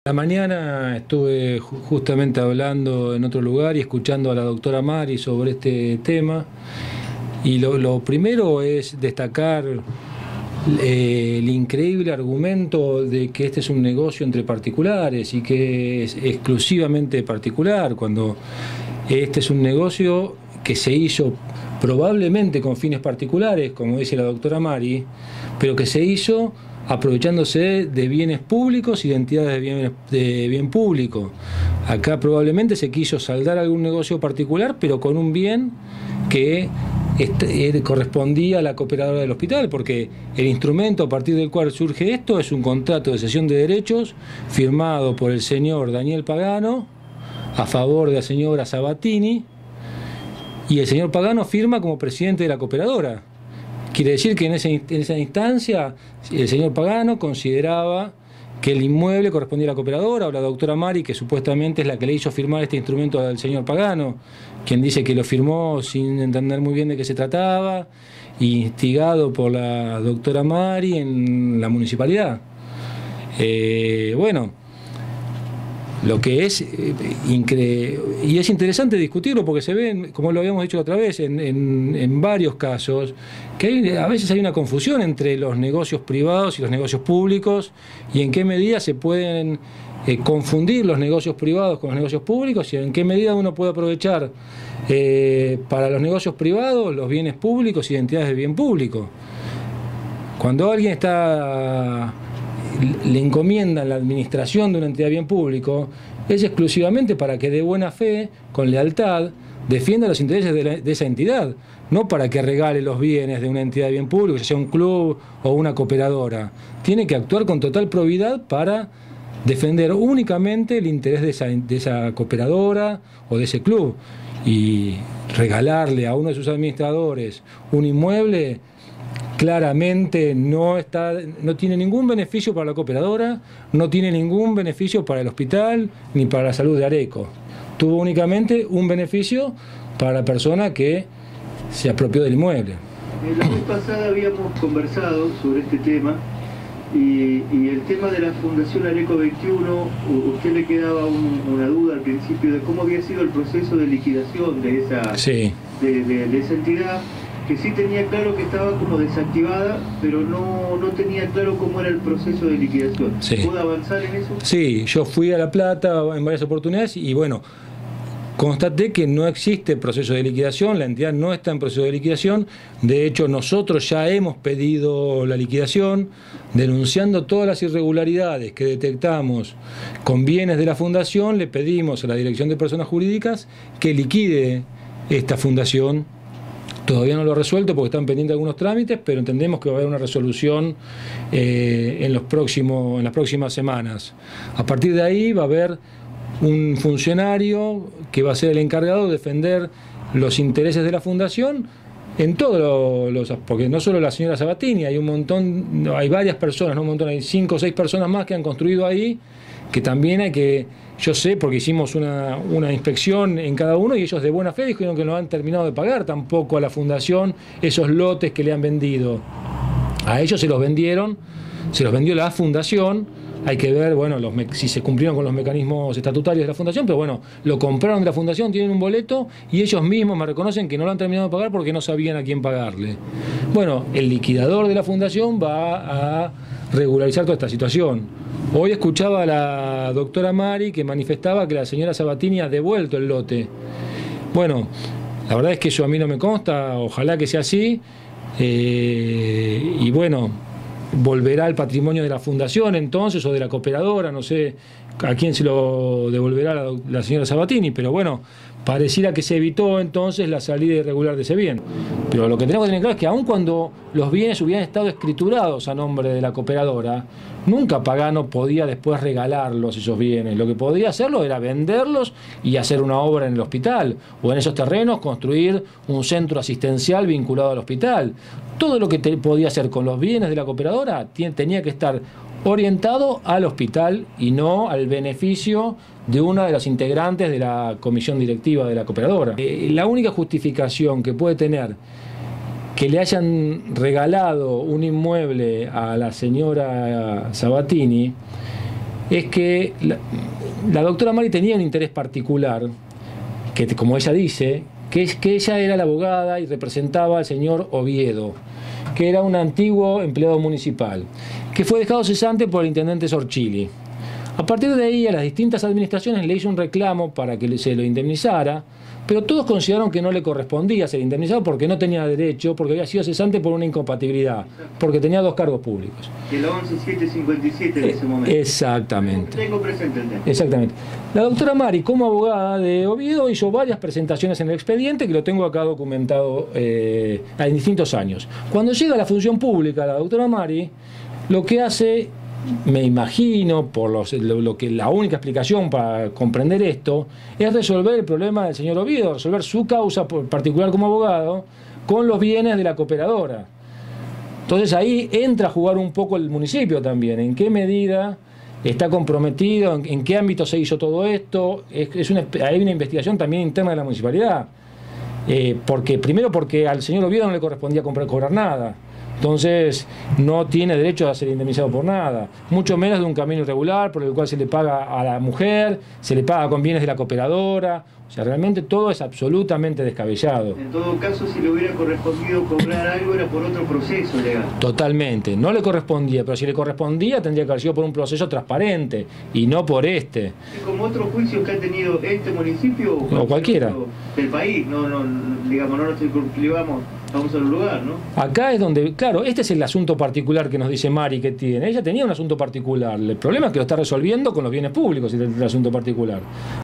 La mañana estuve justamente hablando en otro lugar y escuchando a la doctora Mari sobre este tema, y lo primero es destacar el increíble argumento de que este es un negocio entre particulares y que es exclusivamente particular, cuando este es un negocio que se hizo probablemente con fines particulares, como dice la doctora Mari, pero que se hizo aprovechándose de bienes públicos y de entidades de bien público. Acá probablemente se quiso saldar algún negocio particular, pero con un bien que correspondía a la cooperadora del hospital, porque el instrumento a partir del cual surge esto es un contrato de cesión de derechos firmado por el señor Daniel Pagano a favor de la señora Sabatini, y el señor Pagano firma como presidente de la cooperadora. Quiere decir que en esa instancia el señor Pagano consideraba que el inmueble correspondía a la cooperadora, o la doctora Mari, que supuestamente es la que le hizo firmar este instrumento al señor Pagano, quien dice que lo firmó sin entender muy bien de qué se trataba, instigado por la doctora Mari en la municipalidad. Bueno, lo que es y es interesante discutirlo porque se ve, como lo habíamos dicho otra vez, en varios casos, que a veces hay una confusión entre los negocios privados y los negocios públicos, y en qué medida se pueden confundir los negocios privados con los negocios públicos, y en qué medida uno puede aprovechar para los negocios privados los bienes públicos y entidades de bien público. Cuando alguien le encomiendan la administración de una entidad de bien público, es exclusivamente para que de buena fe, con lealtad, defienda los intereses de esa entidad, no para que regale los bienes de una entidad de bien público, ya sea un club o una cooperadora. Tiene que actuar con total probidad para defender únicamente el interés de esa cooperadora o de ese club, y regalarle a uno de sus administradores un inmueble claramente no tiene ningún beneficio para la cooperadora, no tiene ningún beneficio para el hospital ni para la salud de Areco. Tuvo únicamente un beneficio para la persona que se apropió del inmueble. La vez pasada habíamos conversado sobre este tema y el tema de la Fundación Areco 21, usted le quedaba una duda al principio de cómo había sido el proceso de liquidación de esa, sí, de esa entidad, que sí tenía claro que estaba como desactivada, pero no tenía claro cómo era el proceso de liquidación. Sí. ¿Pudo avanzar en eso? Sí, yo fui a La Plata en varias oportunidades y bueno, constaté que no existe proceso de liquidación, la entidad no está en proceso de liquidación. De hecho, nosotros ya hemos pedido la liquidación, denunciando todas las irregularidades que detectamos con bienes de la fundación. Le pedimos a la Dirección de Personas Jurídicas que liquide esta fundación. Todavía no lo ha resuelto porque están pendientes algunos trámites, pero entendemos que va a haber una resolución en las próximas semanas. A partir de ahí va a haber un funcionario que va a ser el encargado de defender los intereses de la fundación en todos porque no solo la señora Sabatini, hay un montón, hay varias personas, no un montón, hay 5 o 6 personas más que han construido ahí, que también hay que, yo sé porque hicimos una inspección en cada uno, y ellos de buena fe dijeron que no han terminado de pagar tampoco a la fundación esos lotes que le han vendido. A ellos se los vendió la fundación. Hay que ver, bueno, si se cumplieron con los mecanismos estatutarios de la fundación, pero bueno, lo compraron de la fundación, tienen un boleto y ellos mismos me reconocen que no lo han terminado de pagar porque no sabían a quién pagarle. Bueno, el liquidador de la fundación va a regularizar toda esta situación. Hoy escuchaba a la doctora Mari que manifestaba que la señora Sabatini ha devuelto el lote. Bueno, la verdad es que eso a mí no me consta, ojalá que sea así, y bueno, volverá al patrimonio de la fundación entonces, o de la cooperadora, no sé a quién se lo devolverá la señora Sabatini, pero bueno, pareciera que se evitó entonces la salida irregular de ese bien. Pero lo que tenemos que tener claro es que aun cuando los bienes hubieran estado escriturados a nombre de la cooperadora, nunca Pagano podía después regalarlos esos bienes. Lo que podía hacerlo era venderlos y hacer una obra en el hospital, o en esos terrenos construir un centro asistencial vinculado al hospital. Todo lo que podía hacer con los bienes de la cooperadora tenía que estar orientado al hospital y no al beneficio de una de las integrantes de la comisión directiva de la cooperadora. La única justificación que puede tener que le hayan regalado un inmueble a la señora Sabatini es que la doctora Mari tenía un interés particular, que como ella dice, que es que ella era la abogada y representaba al señor Oviedo, que era un antiguo empleado municipal, que fue dejado cesante por el intendente Sorchili. A partir de ahí, a las distintas administraciones le hizo un reclamo para que se lo indemnizara, pero todos consideraron que no le correspondía ser indemnizado porque no tenía derecho, porque había sido cesante por una incompatibilidad, porque tenía 2 cargos públicos. El 11757 en ese momento. Exactamente. Tengo presente el tema. Exactamente. La doctora Mari, como abogada de Oviedo, hizo varias presentaciones en el expediente, que lo tengo acá documentado en distintos años. Cuando llega a la función pública, la doctora Mari, lo que hace, me imagino, por lo que la única explicación para comprender esto, es resolver el problema del señor Oviedo, resolver su causa particular como abogado con los bienes de la cooperadora. Entonces ahí entra a jugar un poco el municipio también, en qué medida está comprometido, en qué ámbito se hizo todo esto. Hay una investigación también interna de la municipalidad, primero porque al señor Oviedo no le correspondía cobrar nada. Entonces no tiene derecho a ser indemnizado por nada, mucho menos de un camino irregular por el cual se le paga a la mujer, se le paga con bienes de la cooperadora. O sea, realmente todo es absolutamente descabellado. En todo caso, si le hubiera correspondido cobrar algo, era por otro proceso legal. Totalmente, no le correspondía, pero si le correspondía tendría que haber sido por un proceso transparente y no por este. ¿Y como otros juicios que ha tenido este municipio o cualquiera del país? Digamos, no nos circunscribamos a un solo lugar, ¿no? Acá es donde, claro, este es el asunto particular que nos dice Mari que tiene. Ella tenía un asunto particular. El problema es que lo está resolviendo con los bienes públicos, el asunto particular.